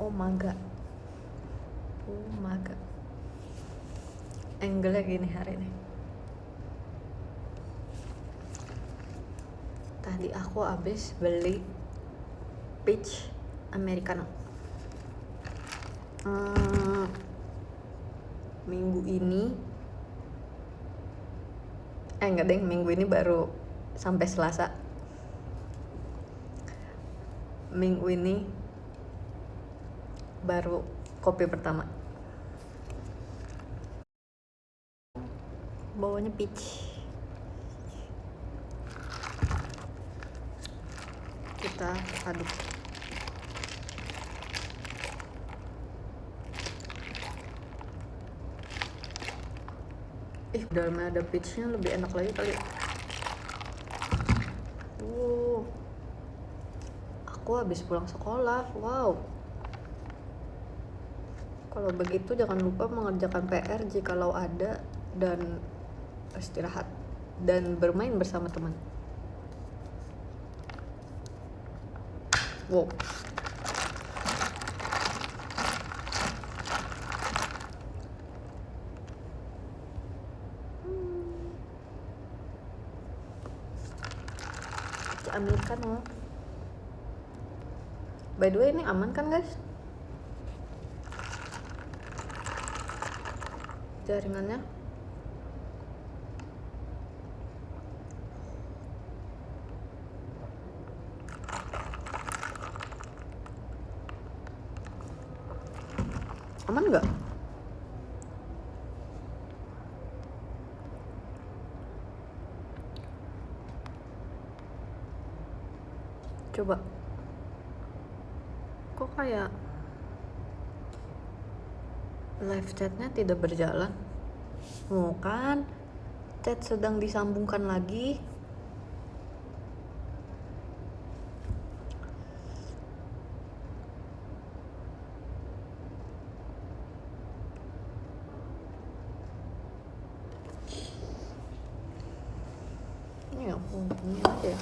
Umaga. Angle-nya gini hari ini. Tadi aku habis beli peach americano. Minggu ini minggu ini baru sampai Selasa. Minggu ini baru kopi pertama. Bawanya peach. Kita aduk. Dalamnya ada peachnya, lebih enak lagi kali. Aku habis pulang sekolah. Wow. Kalau begitu jangan lupa mengerjakan PR jikalau ada, dan istirahat dan bermain bersama teman. Wow. Americano. By the way, ini aman kan guys? Jaringannya. Aman nggak? Coba. Kok kayak live chatnya tidak berjalan? Kan chat sedang disambungkan lagi. Ini hubungin aja.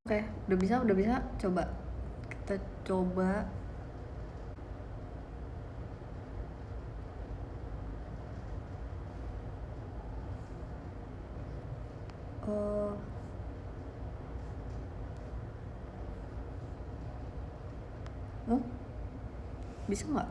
Oke, udah bisa. Coba kita coba. Bisa nggak?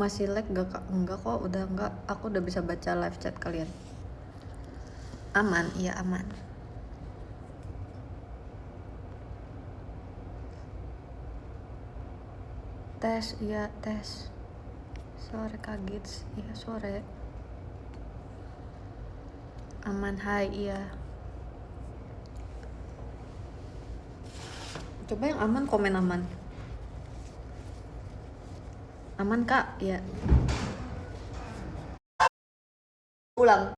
Masih lag gak kak? Enggak kok, udah enggak. Aku udah bisa baca live chat kalian. Aman, iya aman. Tes, iya tes. Sore kaget, iya sore. Aman, hai, iya. Coba yang aman, komen aman. Aman kak, iya. Pulang.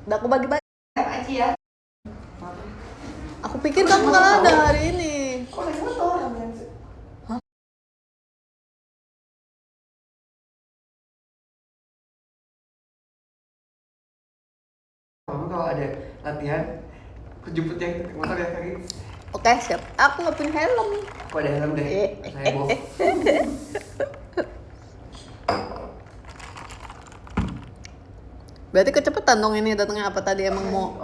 Udah aku bagi-bagi aja ya. Aku pikir kamu nggak ada hari ini. Kok naik motor? Hah? Kamu kalau ada latihan, aku jemput yang motor ya kaki. Oke, siap. Aku nggak punya helm. Aku ada helm deh. Saya bawa. Berarti kecepetan dong ini datangnya, apa tadi emang mau?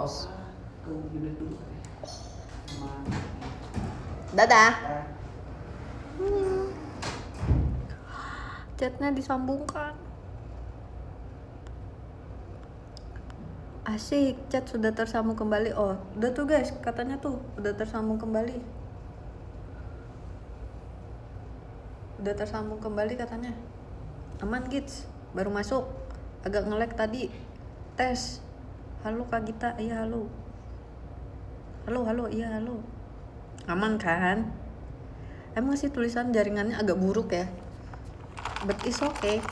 Dadah. Chatnya disambungkan. Asik, chat sudah tersambung kembali. Oh, udah tuh guys, katanya tuh udah tersambung kembali. Udah tersambung kembali katanya. Aman gigs, baru masuk. Agak nge-lag tadi. Tes. Halo Kak Gita, iya halo. Halo, iya halo. Aman kan? Emang sih tulisan jaringannya agak buruk ya. but it's okay.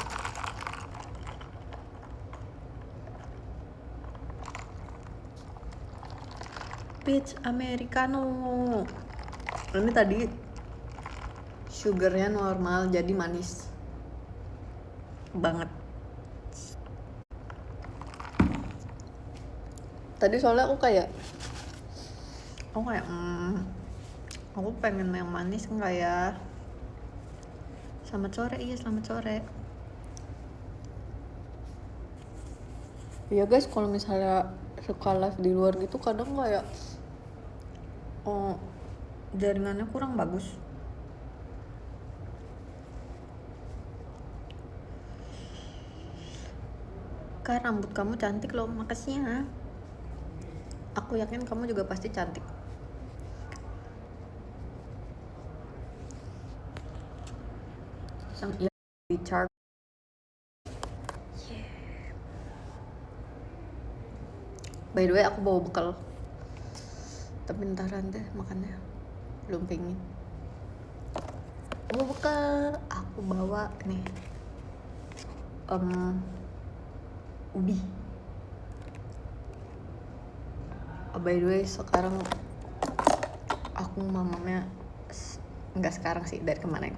Peach americano. Ini tadi sugarnya normal jadi manis banget. Tadi soalnya aku kayak aku pengen yang manis enggak ya. Selamat sore, iya selamat sore. Ya guys, kalau misalnya suka live di luar gitu kadang kayak jaringannya kurang bagus. Kak, rambut kamu cantik loh, makasih ya. Aku yakin kamu juga pasti cantik. Sang iya Richard. Yeah. By the way, aku bawa bekal. Tapi ntaran deh makannya. Belum pengen. Bawa bekal. Aku bawa nih. Ubi. By the way, sekarang aku mamamnya enggak sekarang sih, dari kemarin.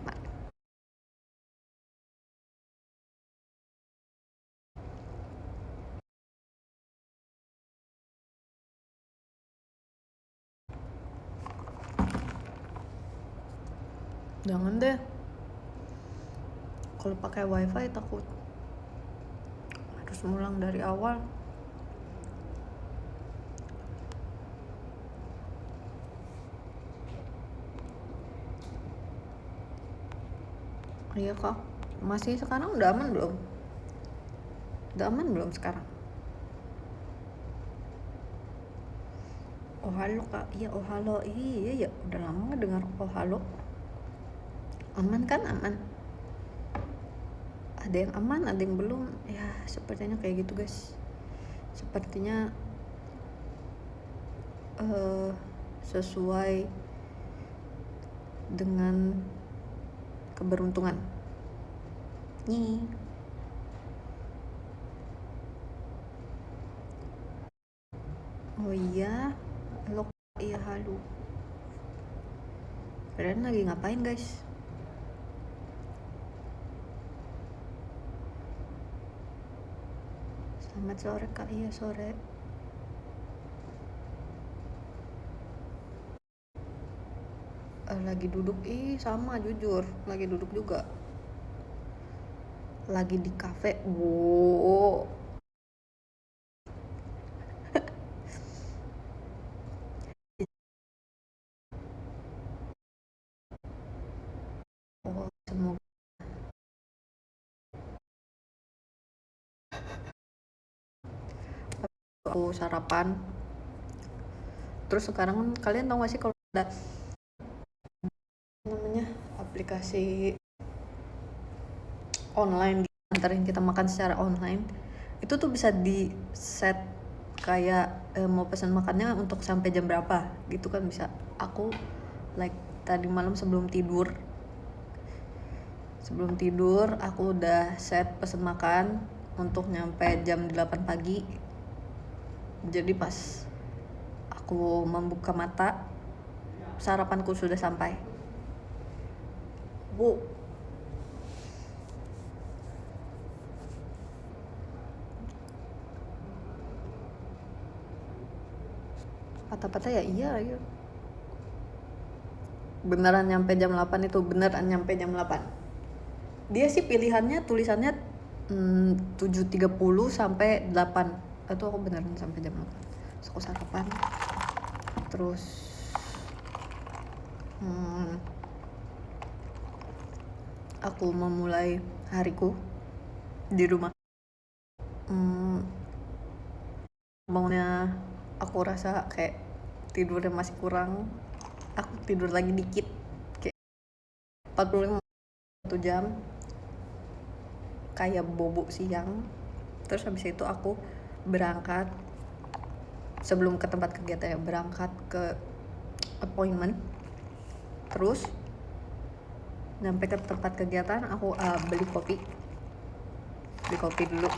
Jangan deh. Kalau pakai wifi takut harus ngulang dari awal. Iya kak, masih sekarang udah aman belum? Udah aman belum sekarang? Oh halo kak, iya oh halo, iya ya udah lama nggak dengar oh halo. Aman kan? Aman. Ada yang aman, ada yang belum. Ya sepertinya kayak gitu guys. Sepertinya sesuai dengan keberuntungan. Nih. Oh iya, halo iya halo. Kalian lagi ngapain guys? Selamat sore kak, iya sore. Lagi duduk, sama jujur, lagi duduk juga. Lagi di kafe, wow. Oh, semoga aku sarapan. Terus sekarang kalian tahu gak sih kalau ada namanya aplikasi online antarin kita makan secara online, itu tuh bisa di set kayak mau pesan makannya untuk sampai jam berapa gitu kan bisa. Aku like tadi malam sebelum tidur aku udah set pesan makan untuk nyampe jam 8 pagi. Jadi pas aku membuka mata sarapanku sudah sampai. Bu, patah-patah ya iya. Beneran nyampe jam 8 itu, beneran nyampe jam 8. Dia sih pilihannya tulisannya 7.30 sampai 8. Itu aku beneran sampai jam 8. Terus aku sarapan. Terus aku memulai hariku di rumah. Bangunnya aku rasa kayak tidurnya masih kurang. Aku tidur lagi dikit, kayak 45 jam, kayak bobo siang. Terus habis itu aku berangkat sebelum ke tempat kegiatan, berangkat ke appointment. Terus Sampai ke tempat kegiatan aku beli kopi dulu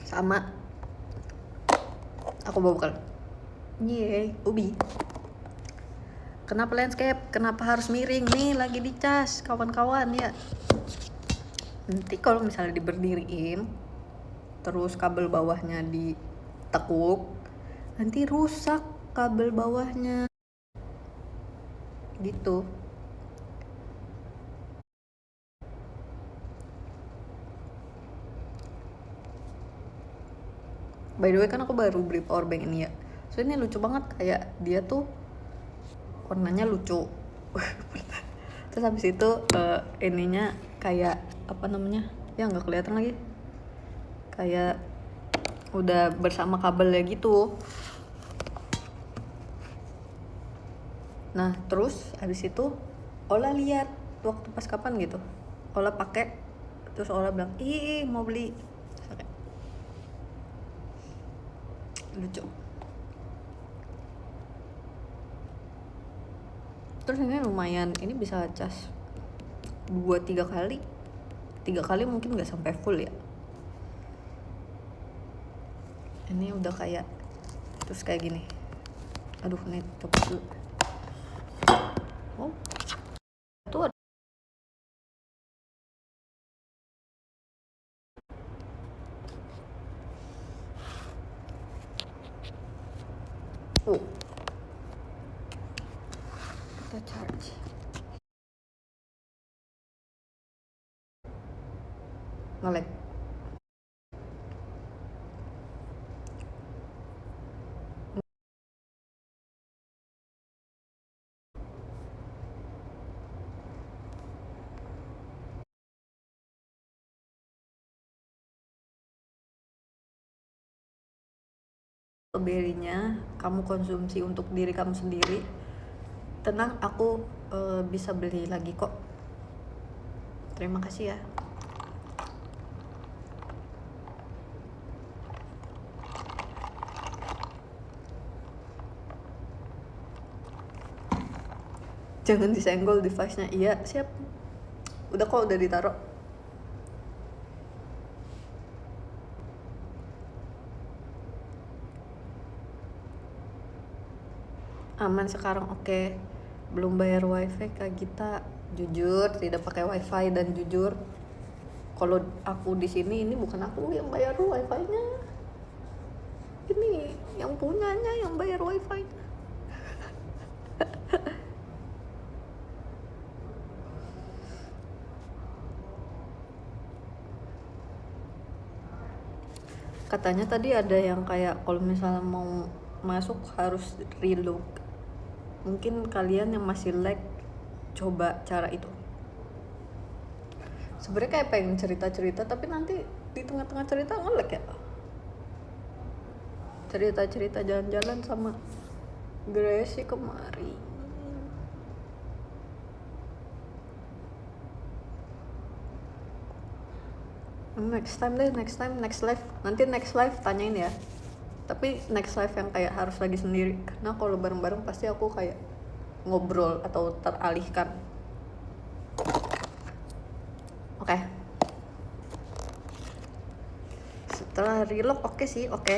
sama aku bawa bekal. Yeay, ubi. Kenapa landscape? Kenapa harus miring? Nih lagi dicas kawan-kawan ya. Nanti kalau misalnya diberdiriin terus kabel bawahnya ditekuk, nanti rusak kabel bawahnya gitu. By the way kan aku baru beli power bank ini ya. So ini lucu banget, kayak dia tuh warnanya lucu. Terus habis itu ininya kayak apa namanya? Ya nggak kelihatan lagi. Kayak udah bersama kabelnya gitu. Nah terus habis itu Ola lihat waktu pas kapan gitu, Ola pakai, terus Ola bilang ih mau beli. Lucu. Terus ini lumayan, ini bisa cas 2-3 kali. 3 kali mungkin nggak sampai full ya. Ini udah kayak terus kayak gini. Aduh, nih coba dulu. Oh, tuh ada. Kita charge. Nge-lag. Berinya kamu konsumsi untuk diri kamu sendiri, tenang, aku bisa beli lagi kok. Terima kasih ya. Jangan disenggol device-nya. Iya, siap. Udah kok, udah ditaruh. Aman sekarang, oke. Belum bayar wifi Kak Gita. Jujur tidak pakai wifi, dan jujur kalau aku di sini ini bukan aku yang bayar wifi-nya. Ini yang punyanya yang bayar wifi-nya. Katanya tadi ada yang kayak kalau misalnya mau masuk harus reload. Mungkin kalian yang masih lag coba cara itu. Sebenarnya kayak pengen cerita-cerita tapi nanti di tengah-tengah cerita nge-lag ya. Cerita-cerita jalan-jalan sama Gracie kemari. Next live. Nanti next live tanyain ya. Tapi next live yang kayak harus lagi sendiri, karena kalau bareng-bareng pasti aku kayak ngobrol atau teralihkan. Oke. Setelah reload oke sih, oke.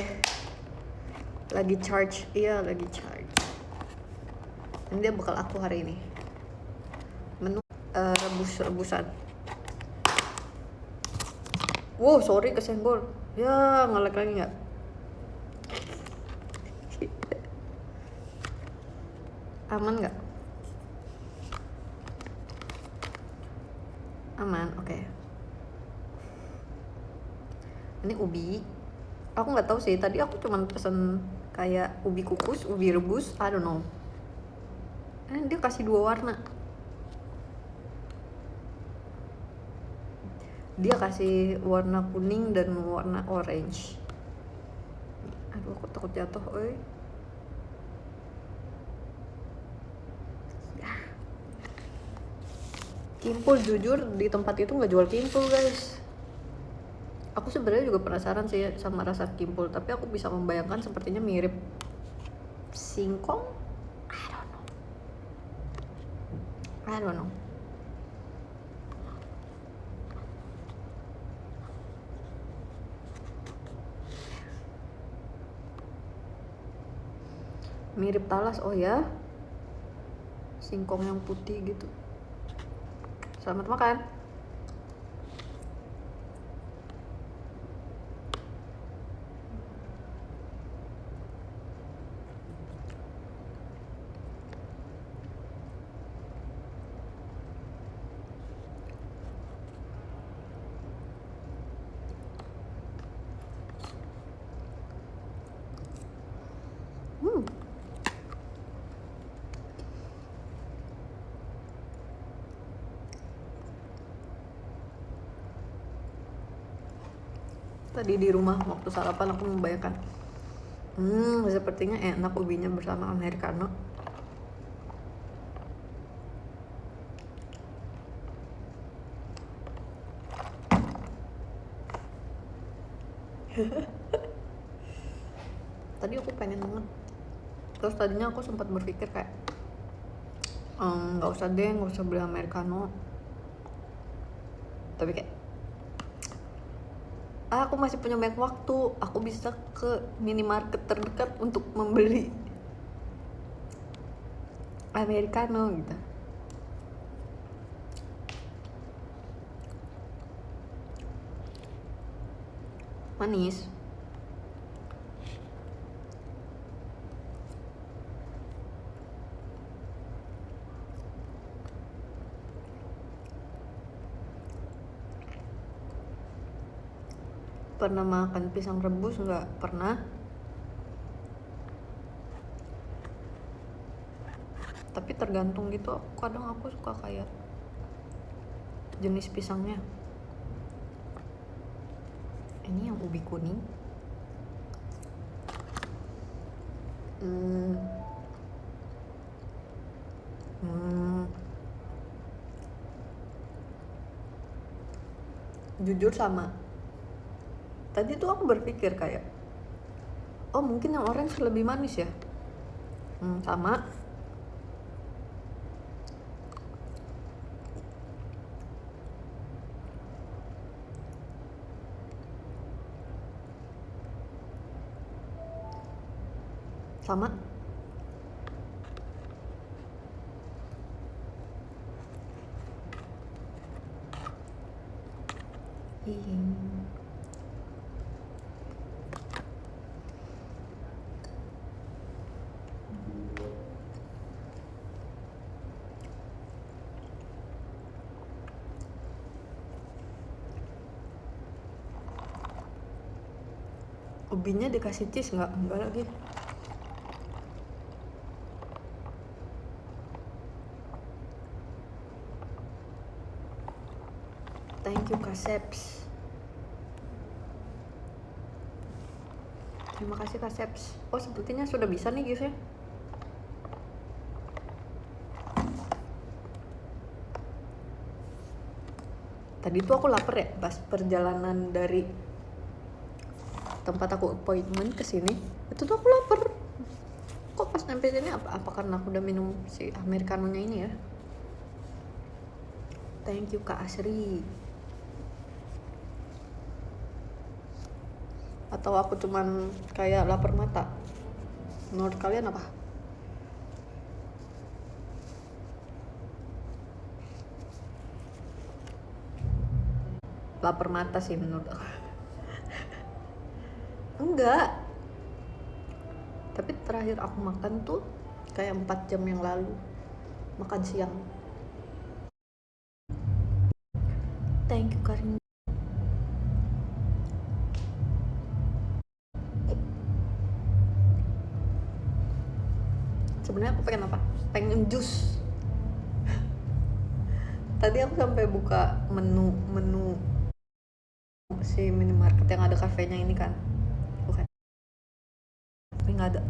Lagi charge, iya lagi charge. Ini dia bekal aku hari ini. Menu rebus-rebusan. Wow, sorry kesenggol. Ya, nge-lag lagi nggak? Aman nggak? Aman, oke. Ini ubi. Aku nggak tahu sih. Tadi aku cuma pesen kayak ubi kukus, ubi rebus, I don't know. Dia kasih 2 warna. Dia kasih warna kuning dan warna orange. Aduh, aku takut jatuh, oi. Kimpul, jujur di tempat itu nggak jual kimpul guys. Aku sebenarnya juga penasaran sih sama rasa kimpul, tapi aku bisa membayangkan sepertinya mirip singkong. I don't know. I don't know. Mirip talas, oh ya, singkong yang putih gitu. Selamat makan. Tadi di rumah waktu sarapan aku membayangkan, sepertinya enak ubinya bersama americano. Tadi aku pengen banget. Terus tadinya aku sempat berpikir kayak, nggak usah deh, nggak usah beli americano. Tapi kayak, aku masih punya banyak waktu, aku bisa ke minimarket terdekat untuk membeli americano gitu. Manis. Pernah makan pisang rebus nggak? Pernah. Tapi tergantung gitu, kadang aku suka kayak jenis pisangnya. Ini yang ubi kuning. Jujur sama. Tadi tuh aku berpikir kayak, oh mungkin yang orange lebih manis ya. Sama. Sama. Ubinya dikasih cheese nggak? Enggak lagi. Thank you Kaseps. Terima kasih Kaseps. Oh sepertinya sudah bisa nih guys ya. Tadi tuh aku lapar ya pas perjalanan dari tempat aku appointment ke sini. Itu tuh aku lapar. Kok pas sampai sini apa karena aku udah minum si americanonya ini ya? Thank you Kak Asri. Atau aku cuman kayak lapar mata? Menurut kalian apa? Lapar mata sih menurut aku. Enggak. Tapi terakhir aku makan tuh kayak 4 jam yang lalu. Makan siang. Thank you Karin. Sebenarnya aku pengen apa? Pengen jus. Tadi aku sampai buka menu si minimarket yang ada kafenya ini kan. Oke. Tapi nggak ada.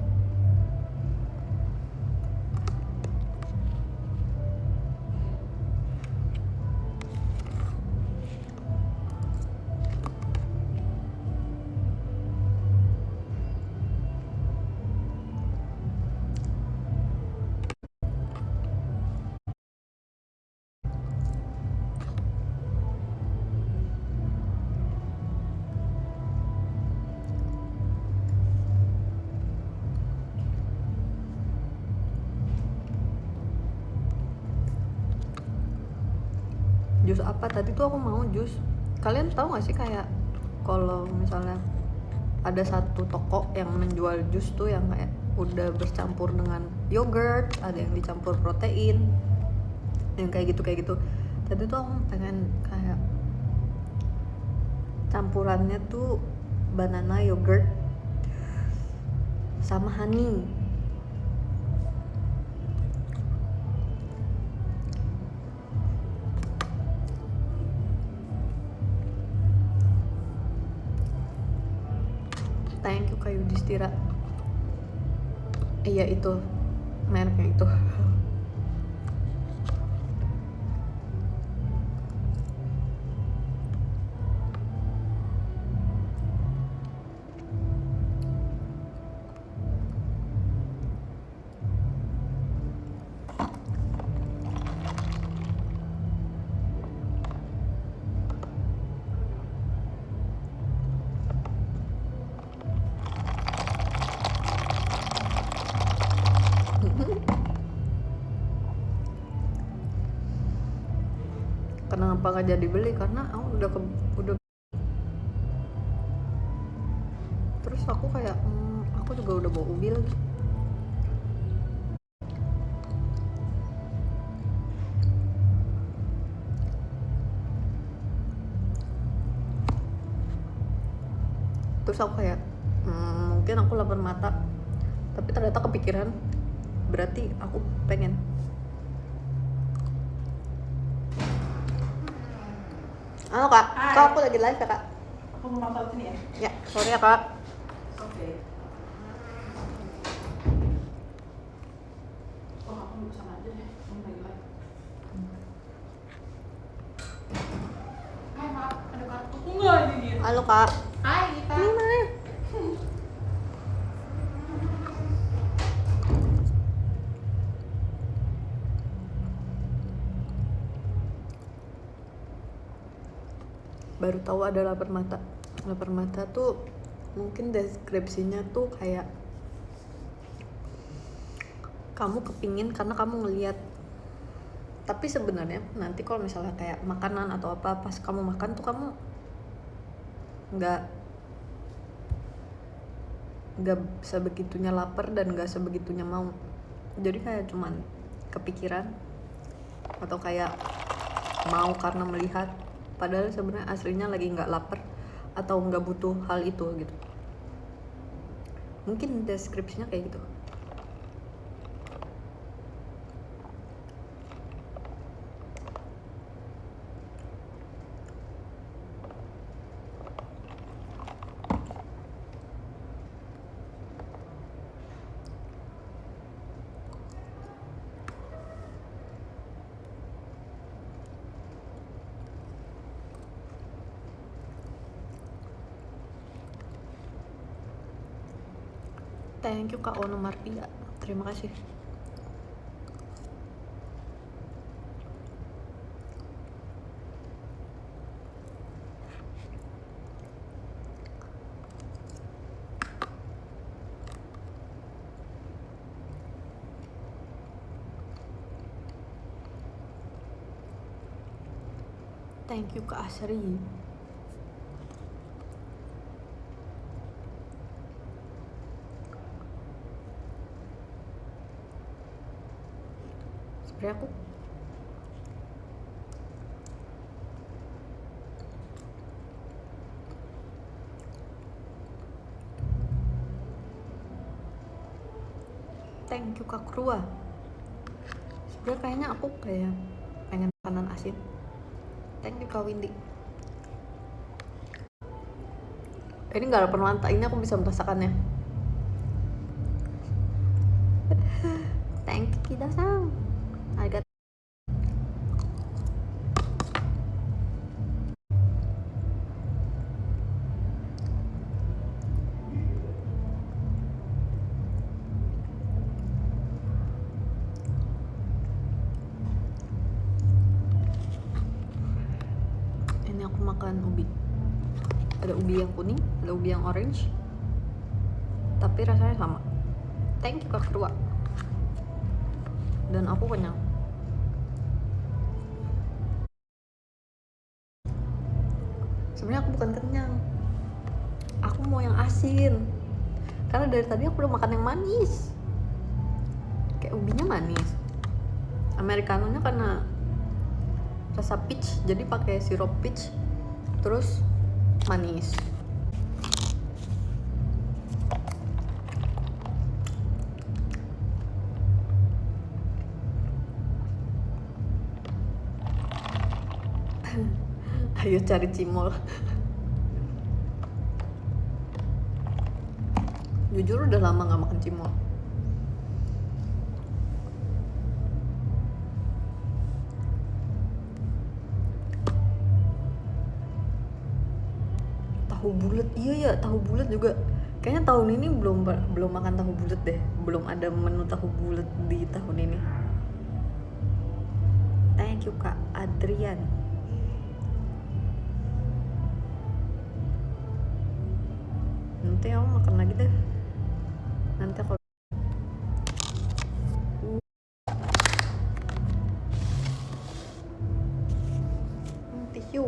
jus apa? Tadi tuh aku mau jus. Kalian tahu gak sih kayak kalau misalnya ada satu toko yang menjual jus tuh yang kayak udah bercampur dengan yogurt, ada yang dicampur protein, yang kayak gitu. Tadi tuh aku pengen kayak campurannya tuh banana yogurt sama honey. Thank you Kak Yudhistira. Iya itu mereknya itu. Kenapa gak jadi beli? Karena aku udah terus aku kayak aku juga udah bawa ubi lagi. Terus aku kayak mungkin aku lapar mata, tapi ternyata kepikiran berarti aku pengen. Halo Kak, Hai. Kak aku lagi live ya Kak? Aku mau makan sini ya? Ya, sorry ya Kak. Oke. Oh, aku sama aja deh. Kamu lagi live. Hai, Mak. Ada kartu nggak ini? Halo Kak. Hai, Gita. Ini mana? Baru tahu ada lapar mata. Lapar mata tuh mungkin deskripsinya tuh kayak kamu kepingin karena kamu ngelihat. Tapi sebenarnya nanti kalau misalnya kayak makanan atau apa, pas kamu makan tuh kamu nggak sebegitunya lapar dan nggak sebegitunya mau. Jadi kayak cuman kepikiran atau kayak mau karena melihat, padahal sebenarnya aslinya lagi nggak lapar atau nggak butuh hal itu gitu. Mungkin deskripsinya kayak gitu. Thank you Kak Ono Martia. Terima kasih. Thank you Kak Asri. Sebenernya aku thank you Kak Krua. Sebenernya kayaknya aku kayak pengen makanan asin. Thank you Kak Windy. Ini gak ada permanta, ini aku bisa merasakannya. Thank you Kida-san. Arigatou. Ini aku makan ubi. Ada ubi yang kuning, ada ubi yang orange, tapi rasanya sama. Thank you Kak Krua. Dan aku kenyang. Sebenarnya aku bukan kenyang, aku mau yang asin karena dari tadi aku udah makan yang manis. Kayak ubinya manis, americanonya karena rasa peach jadi pakai sirup peach terus manis. Ayo cari cimol. Jujur udah lama gak makan cimol. Tahu bulat, iya ya, tahu bulat juga. Kayaknya tahun ini belum makan tahu bulat deh. Belum ada menu tahu bulat di tahun ini. Thank you Kak Adrian. Nanti aku makan lagi deh. Nanti aku tisu.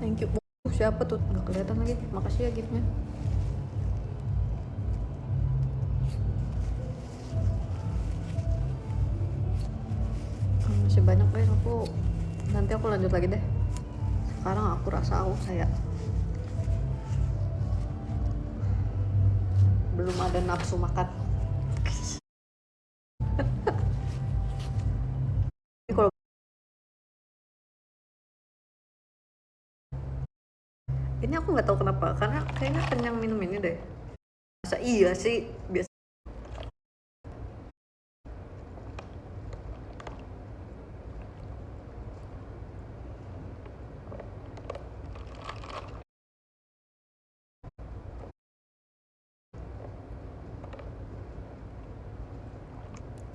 Thank you. Siapa tuh? Nggak kelihatan lagi. Makasih ya giftnya. Masih banyak guys. Nanti aku lanjut lagi deh. Sekarang aku rasa aku kayak belum ada nafsu makan. Kalau ini aku nggak tahu kenapa, karena kayaknya kenyang minum ini deh. Masa iya sih, biasa.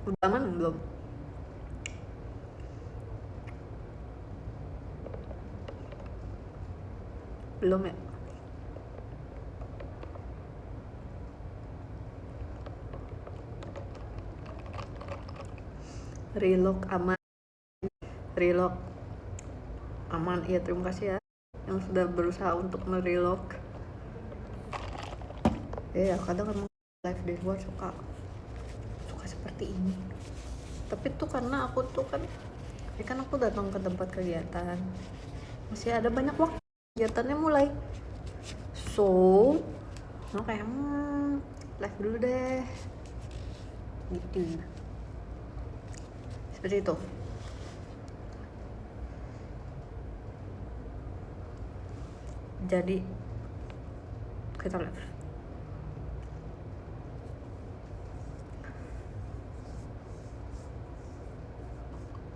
Udah aman belum? Belum ya? Relock aman. Relock aman. Iya, terima kasih ya yang sudah berusaha untuk merelock. Ya kadang emang live di luar suka seperti ini. Tapi tuh karena aku tuh kan aku datang ke tempat kegiatan, masih ada banyak waktu kegiatannya mulai, so kayak live dulu deh gitu, seperti itu. Jadi kita live.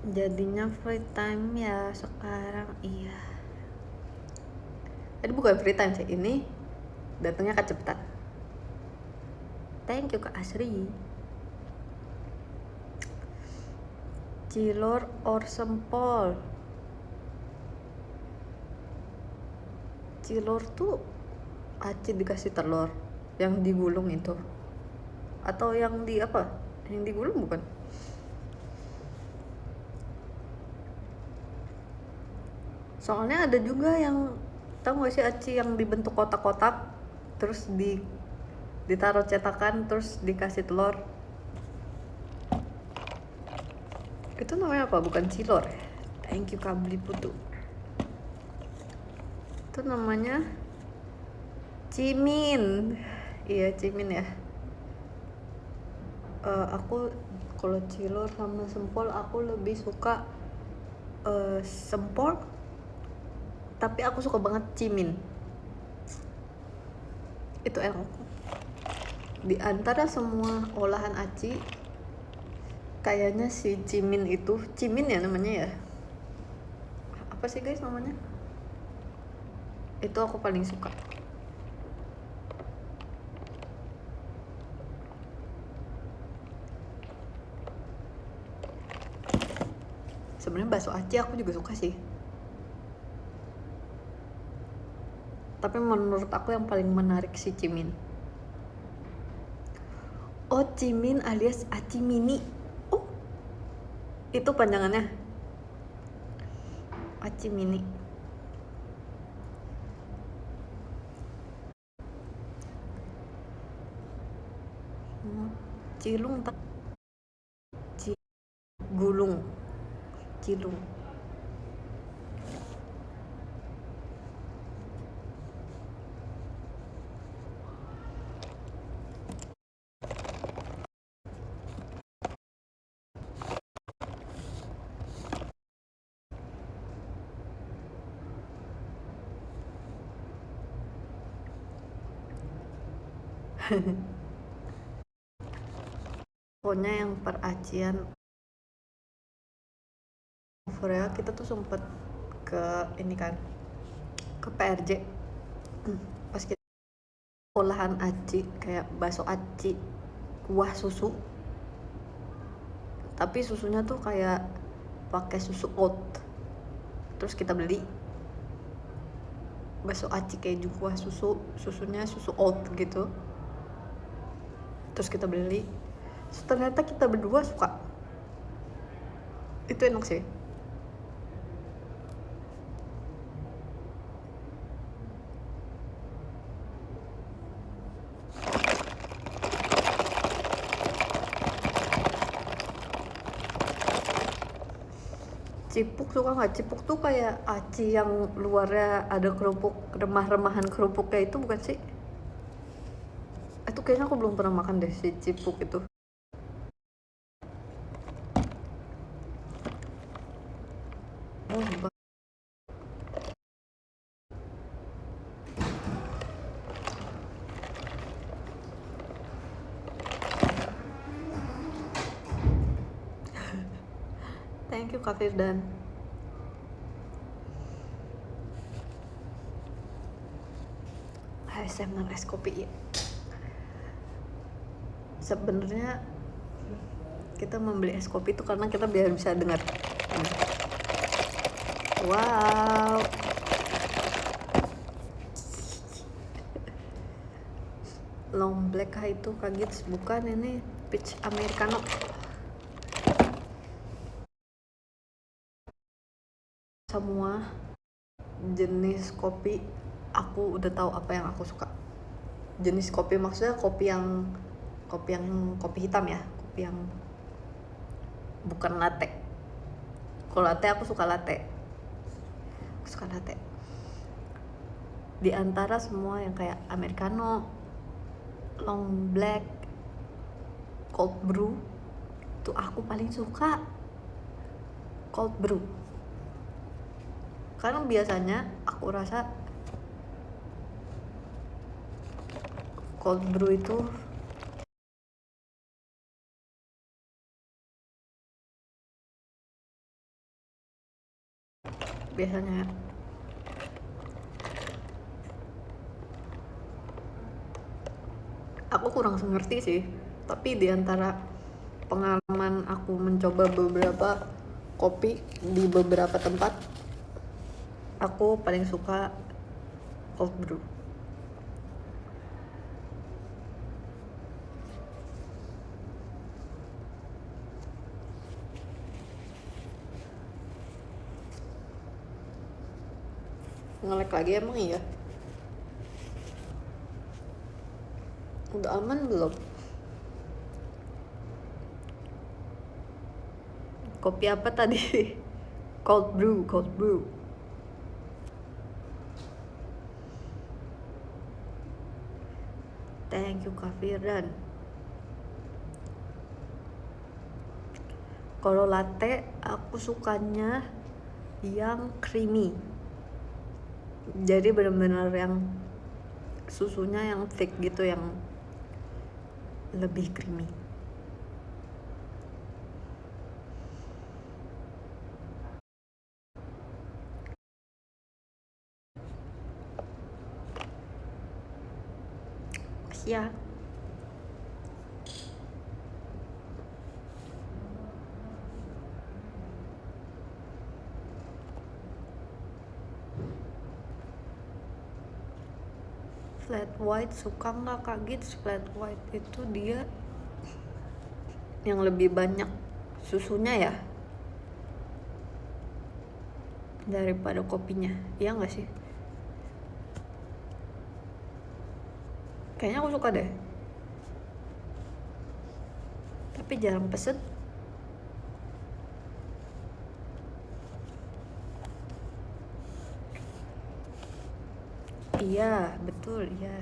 Jadinya free time ya sekarang. Iya, tadi bukan free time sih, ini datangnya kecepatan. Thank you Kak Asri. Cilor or sempol? Cilor tuh aci dikasih telur yang digulung itu, atau yang di apa, yang digulung bukan? Soalnya ada juga yang, tahu gak sih aci yang dibentuk kotak-kotak terus ditaruh cetakan terus dikasih telur, itu namanya apa? Bukan cilor. Thank you Kak Beli Putu. Itu namanya cimin. Iya cimin ya. Aku kalau cilor sama sempol aku lebih suka sempol, tapi aku suka banget cimin. Itu enak. Di antara semua olahan aci, kayaknya si cimin itu, cimin ya namanya ya? Apa sih guys namanya? Itu aku paling suka. Sebenarnya bakso aci aku juga suka sih. Tapi menurut aku yang paling menarik si cimin. Oh, cimin alias aci mini. Oh, itu panjangannya. aci mini. Cilung tak gulung cilung. Pokoknya yang peracian Korea kita tuh sempet ke ini kan, ke PRJ. Pas kita olahan aci kayak bakso aci kuah susu, tapi susunya tuh kayak pakai susu oat. Terus kita beli bakso aci keju kuah susu, susunya susu oat gitu. Terus kita beli, terus ternyata kita berdua suka. Itu enak sih. Cipuk suka nggak? Cipuk tuh kayak aci yang luarnya ada kerupuk, remah-remahan kerupuknya itu bukan sih? Itu kayaknya aku belum pernah makan deh si cipuk itu. Oh, thank you Kak Firdan. ASMR es kopi ya. Sebenarnya kita membeli es kopi itu karena kita biar bisa dengar. Wow. Long black itu kaget, bukan, ini peach americano. Semua jenis kopi aku udah tahu apa yang aku suka. Jenis kopi maksudnya kopi yang kopi hitam ya, kopi yang bukan latte. Kalau latte aku suka latte. Di antara semua yang kayak americano, long black, cold brew, itu aku paling suka cold brew. Karena biasanya aku rasa cold brew itu biasanya aku kurang ngerti sih, tapi di antara pengalaman aku mencoba beberapa kopi di beberapa tempat, aku paling suka cold brew. Nge-lag lagi emang iya? Udah aman belum? Kopi apa tadi? Cold brew. Thank you Kak Firdan. Kalau latte aku sukanya yang creamy. Jadi benar-benar yang susunya yang thick gitu, yang lebih creamy. Ya. Flat white suka nggak Kak Gits? Flat white itu dia yang lebih banyak susunya ya. daripada kopinya, iya nggak sih? Kayaknya aku suka deh, tapi jarang pesen. Iya betul, iya.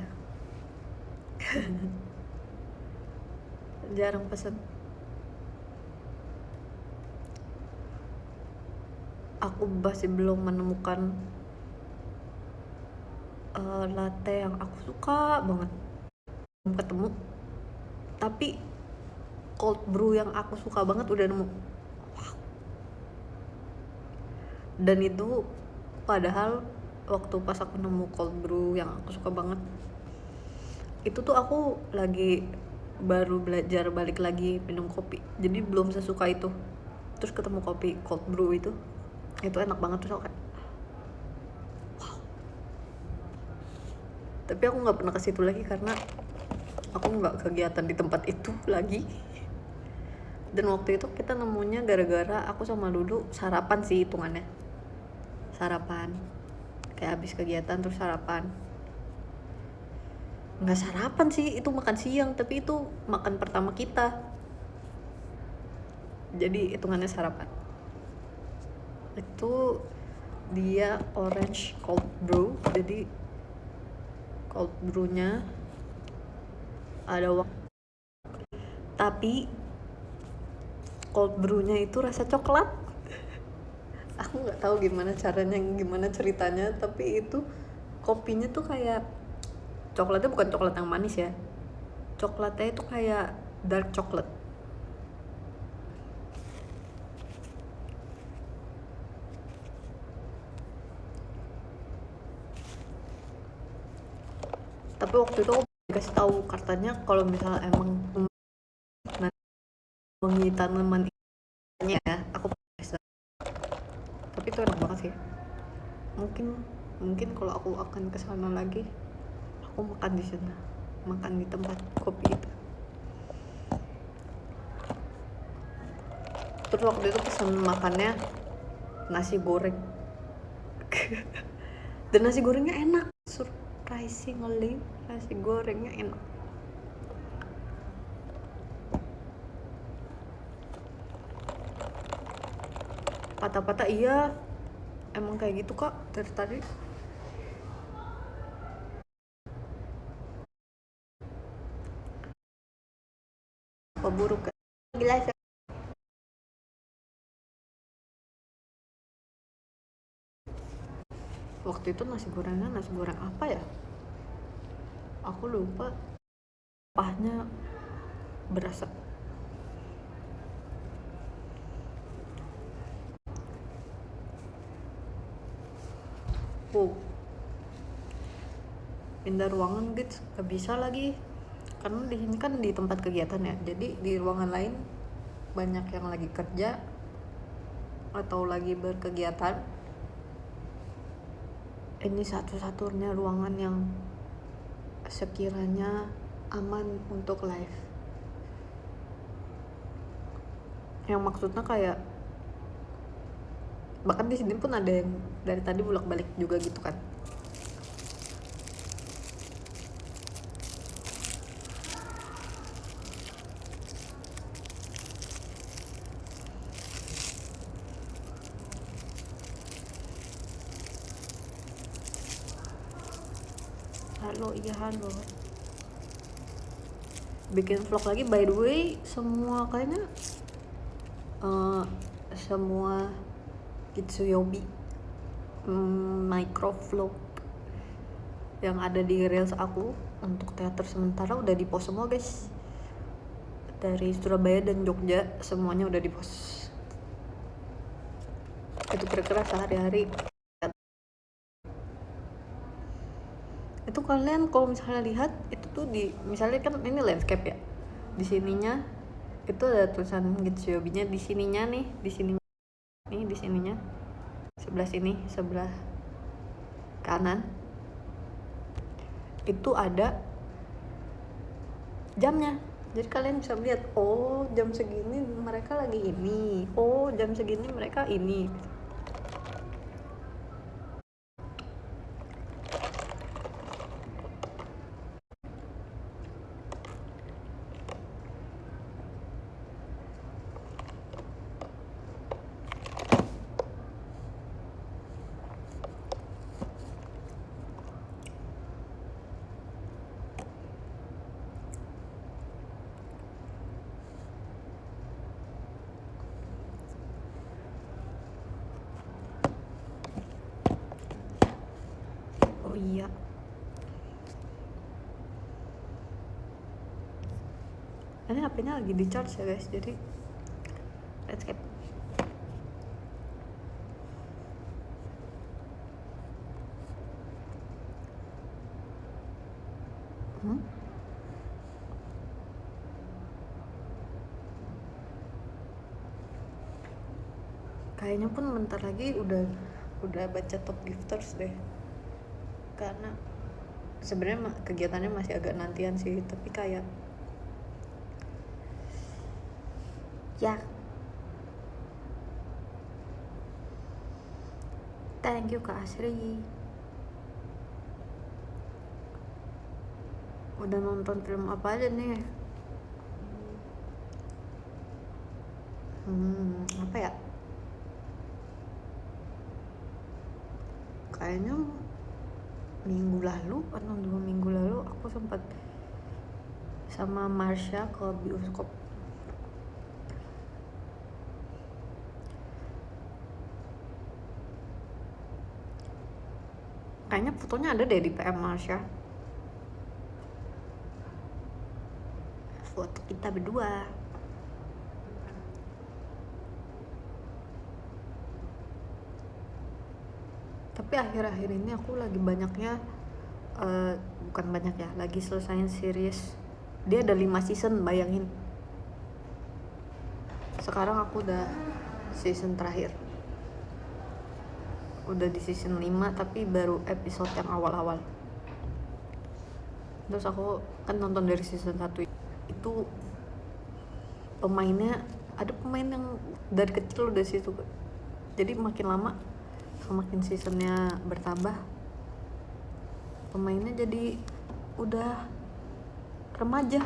Jarang pesen. Aku masih belum menemukan latte yang aku suka banget, belum ketemu. Tapi cold brew yang aku suka banget udah nemu. Dan itu padahal waktu pas aku nemu cold brew yang aku suka banget, itu tuh aku lagi baru belajar balik lagi minum kopi, jadi belum sesuka itu. Terus ketemu kopi cold brew itu enak banget. Terus aku kayak wow. Tapi aku nggak pernah ke situ lagi karena aku nggak kegiatan di tempat itu lagi. Dan waktu itu kita nemunya gara-gara aku sama Dudu sarapan sih, hitungannya sarapan, kayak habis kegiatan terus sarapan. Nggak sarapan sih, itu makan siang, tapi itu makan pertama kita, jadi hitungannya sarapan. Itu dia orange cold brew, jadi cold brewnya ada tapi cold brewnya itu rasa coklat. Aku nggak tahu gimana caranya, gimana ceritanya, tapi itu kopinya tuh kayak coklatnya bukan coklat yang manis ya, coklatnya itu kayak dark chocolate. Tapi waktu itu aku dikasih tahu katanya kalau misalnya emang wangi tanaman ya, aku bisa. Tapi itu enak banget sih. Mungkin kalau aku akan ke sana lagi, aku makan di sana, makan di tempat kopi itu. Terus waktu itu pesan makannya nasi goreng. Dan nasi gorengnya enak, surprisingly nasi gorengnya enak. Patah-patah iya, emang kayak gitu kak dari tadi. Apa buruk kak? Gila. Waktu itu nasi goreng apa ya? Aku lupa. Pahnya berasa. Pindah ruangan gitu gak bisa lagi, karena di sini kan di tempat kegiatan ya, jadi di ruangan lain banyak yang lagi kerja atau lagi berkegiatan. Ini satu-satunya ruangan yang sekiranya aman untuk live, yang maksudnya kayak bahkan di sini pun ada yang dari tadi bolak-balik juga gitu kan. Halo, bikin vlog lagi. By the way, semua kayaknya semua Kitsuyobi micro vlog yang ada di reels aku untuk teater sementara udah di post semua guys. Dari Surabaya dan Jogja semuanya udah di post. Itu kira-kira sehari-hari. Itu kalian kalau misalnya lihat itu tuh di, misalnya kan ini landscape ya, di sininya itu ada tulisan Kitsuyobi-nya, di sininya nih, di sininya sebelah sini, sebelah kanan itu ada jamnya. Jadi kalian bisa lihat, oh jam segini mereka lagi ini, oh jam segini mereka ini. Ini HP-nya lagi di charge ya guys, jadi let's skip. Kayaknya pun bentar lagi udah baca top gifters deh, karena sebenarnya kegiatannya masih agak nantian sih, tapi kayak ya thank you Kak Asri. Udah nonton film apa aja nih? Apa ya? Kayaknya minggu lalu atau 2 minggu lalu aku sempat sama Marsha ke bioskop. Kayaknya fotonya ada deh di PM Marsha. Foto kita berdua. Tapi akhir-akhir ini aku lagi banyaknya bukan banyak ya, lagi selesain series. Dia ada 5 season, bayangin. Sekarang aku udah season terakhir. Udah di season 5 tapi baru episode yang awal-awal. Terus aku kan nonton dari season 1 itu pemainnya, ada pemain yang dari kecil udah situ. Jadi makin lama semakin seasonnya bertambah, pemainnya jadi udah remaja.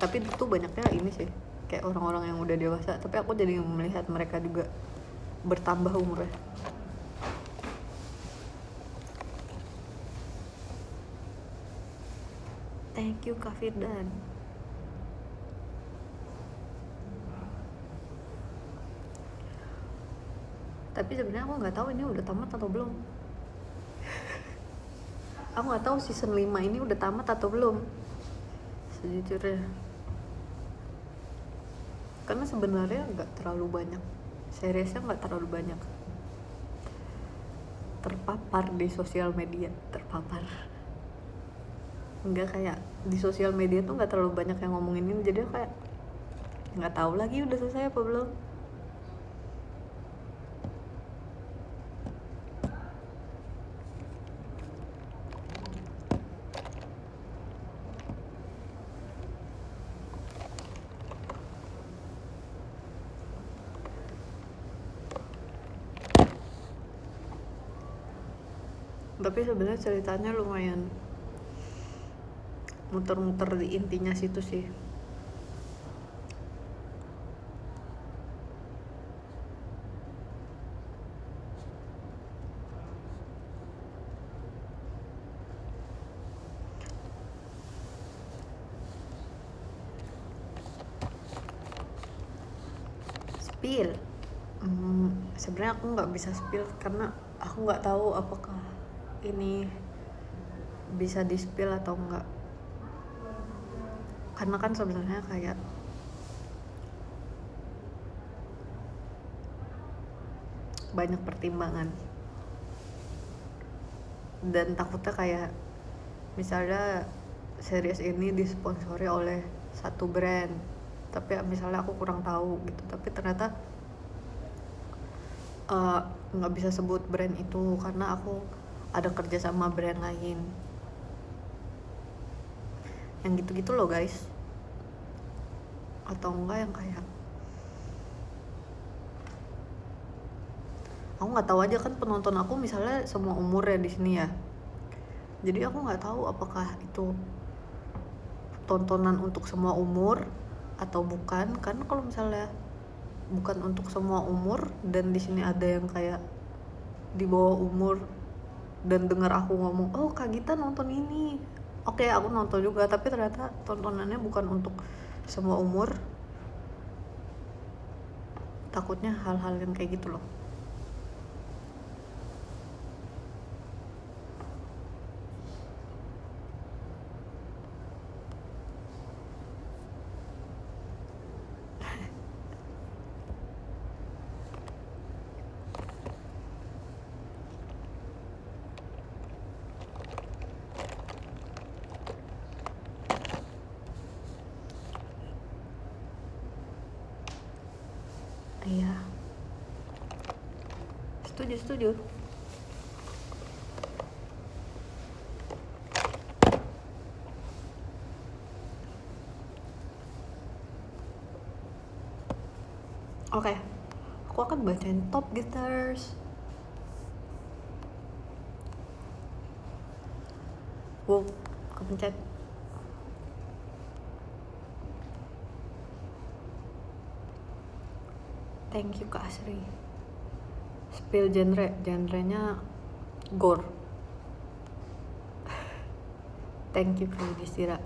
Tapi itu banyaknya ini sih, kayak orang-orang yang udah dewasa, tapi aku jadi melihat mereka juga bertambah umurnya. Thank you Kak Firdan. Tapi sebenarnya aku nggak tahu ini udah tamat atau belum. Aku nggak tahu season 5 ini udah tamat atau belum, sejujurnya. Karena sebenarnya nggak terlalu banyak, seriesnya nggak terlalu banyak terpapar di sosial media. Nggak kayak di sosial media tuh nggak terlalu banyak yang ngomongin ini, jadi kayak nggak tahu lagi udah selesai apa belum. Tapi sebenarnya ceritanya lumayan muter-muter di intinya situ sih. Spill, sebenarnya aku nggak bisa spill karena aku nggak tahu apakah ini bisa di spill atau enggak. Karena kan sebenarnya kayak banyak pertimbangan, dan takutnya kayak misalnya series ini disponsori oleh satu brand, tapi misalnya aku kurang tahu gitu, tapi ternyata nggak bisa sebut brand itu karena aku ada kerja sama brand lain, yang gitu-gitu loh guys. Atau enggak yang kayak aku nggak tahu aja, kan penonton aku misalnya semua umur ya di sini ya, jadi aku nggak tahu apakah itu tontonan untuk semua umur atau bukan. Karena kalau misalnya bukan untuk semua umur dan di sini ada yang kayak di bawah umur dan dengar aku ngomong, oh Kak Gita nonton ini, oke, aku nonton juga, tapi ternyata tontonannya bukan untuk semua umur. Takutnya hal-hal yang kayak gitu loh. Setuju. Oke, aku akan bacain top guitars. Wow, kepencet. Thank you Kak Asri. Spill genrenya gore. Thank you Kak Yudhistira.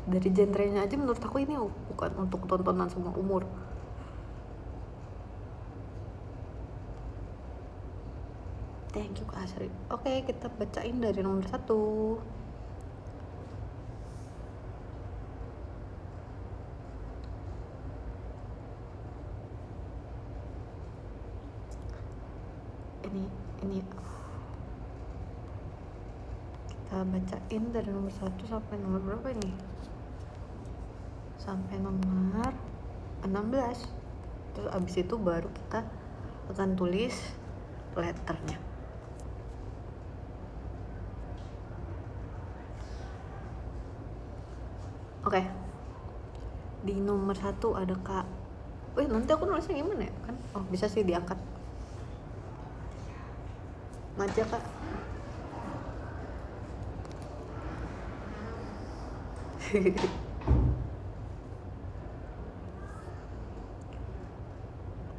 Dari genrenya aja menurut aku ini bukan untuk tontonan semua umur. Thank you Kak Asri. Oke, kita bacain dari nomor 1. Ini kita bacain dari nomor 1 sampai nomor berapa ini? Sampai nomor 16. Terus abis itu baru kita akan tulis letternya. Oke. Di nomor 1 ada Kak. Nanti aku nulisnya gimana ya? Kan bisa sih diangkat. Aja Kak.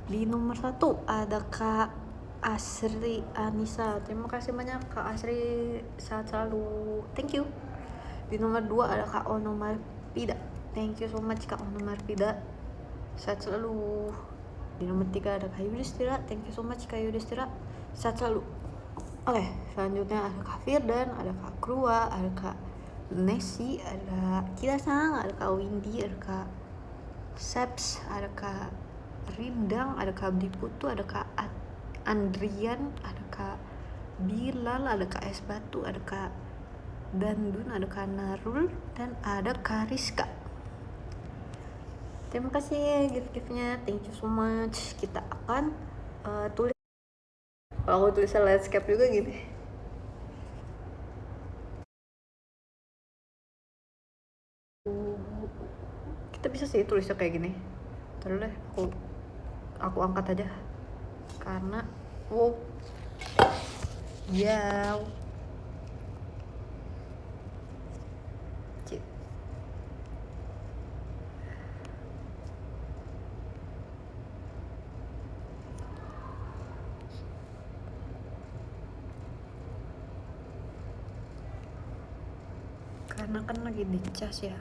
Di nomor 1 ada Kak Asri Anissa. Terima kasih banyak Kak Asri, sehat selalu. Thank you. Di nomor 2 ada Kak Onomarpida. Thank you so much Kak Onomarpida, sehat selalu. Di nomor 3 ada Kak Yudhistira. Thank you so much Kak Yudhistira, sehat selalu. Oke, selanjutnya ada Kak Firdan, ada Kak Krua, ada Kak Nessie, ada Kilasang, ada Kak Windy, ada Kak Seps, ada Kak Rindang, ada Kak Abdi Putu, ada Kak Andrian, ada Kak Bilal, ada Kak Es Batu, ada Kak Dandun, ada Kak Narul, dan ada Kak Rizka. Terima kasih gift-giftnya, thank you so much. Kita akan tulis. Kalau aku tulisnya landscape juga gini. Kita bisa sih tulisnya kayak gini. Terus deh, aku angkat aja. Karena ya. Karena kan lagi dicas ya.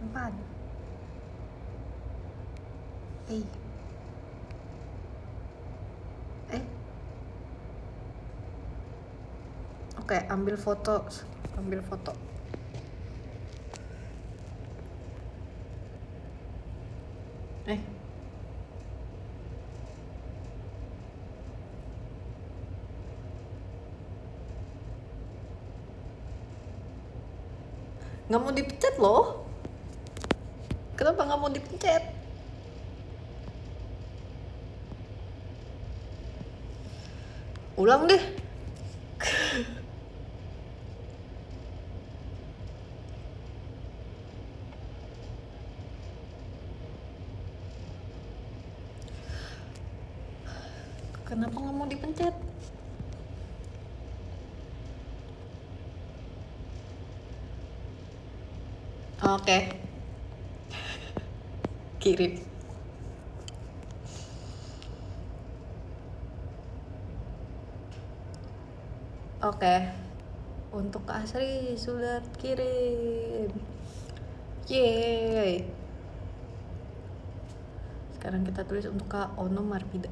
Simpan. Oke, ambil foto. Nggak mau dipencet loh. Kenapa nggak mau dipencet? Ulang deh. Kenapa nggak mau dipencet? Oke. Kirim. Oke, untuk Kak Asri sudah kirim. Yeay. Sekarang kita tulis untuk Kak Ono Marpida.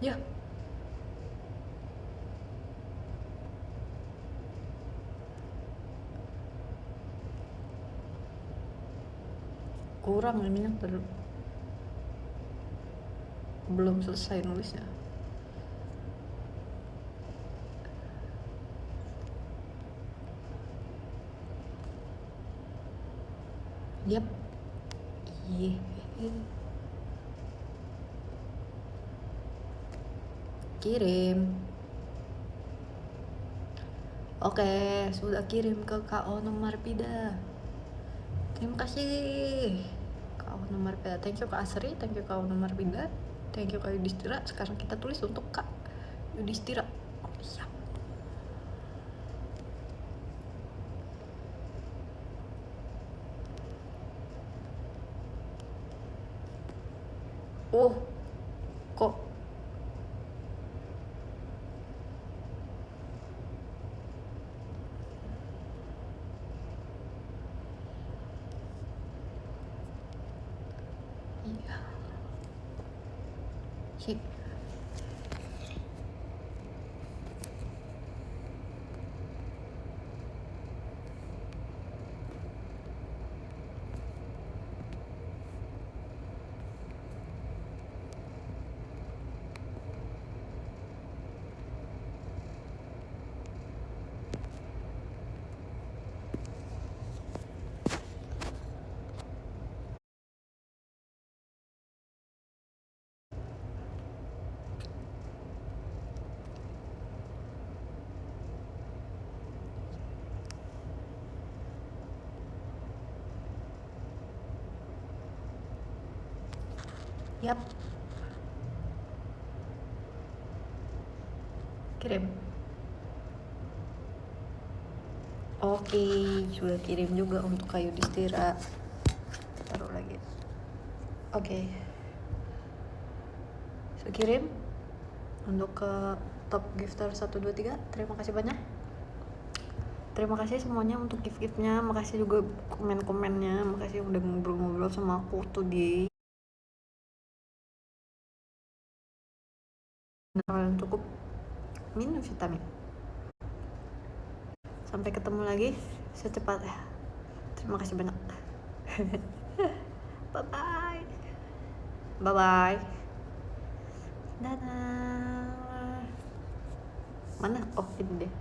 Ya. Kurang ininya belum selesai nulisnya. Yap. Iya. Kirim. Oke, sudah kirim ke Kak Ono Marpida. Terima kasih Kak Ono Marpida. Thank you Kak Asri, thank you Kak Ono Marpida, thank you Kak Yudhistira. Sekarang kita tulis untuk Kak Yudhistira. Siap. Oh, kok iya. Sip. Yap. Kirim. Oke, sudah kirim juga untuk Kak Yudhistira. Taruh lagi. Oke. Sudah kirim untuk ke top gifter 123. Terima kasih banyak. Terima kasih semuanya untuk gift-giftnya. Makasih juga komen-komennya. Makasih udah ngobrol-ngobrol sama aku tuh di kalian cukup minum vitamin. Sampai ketemu lagi secepatnya. Terima kasih banyak. Bye bye. Bye bye. Dadah. Mana? Oh, ini deh.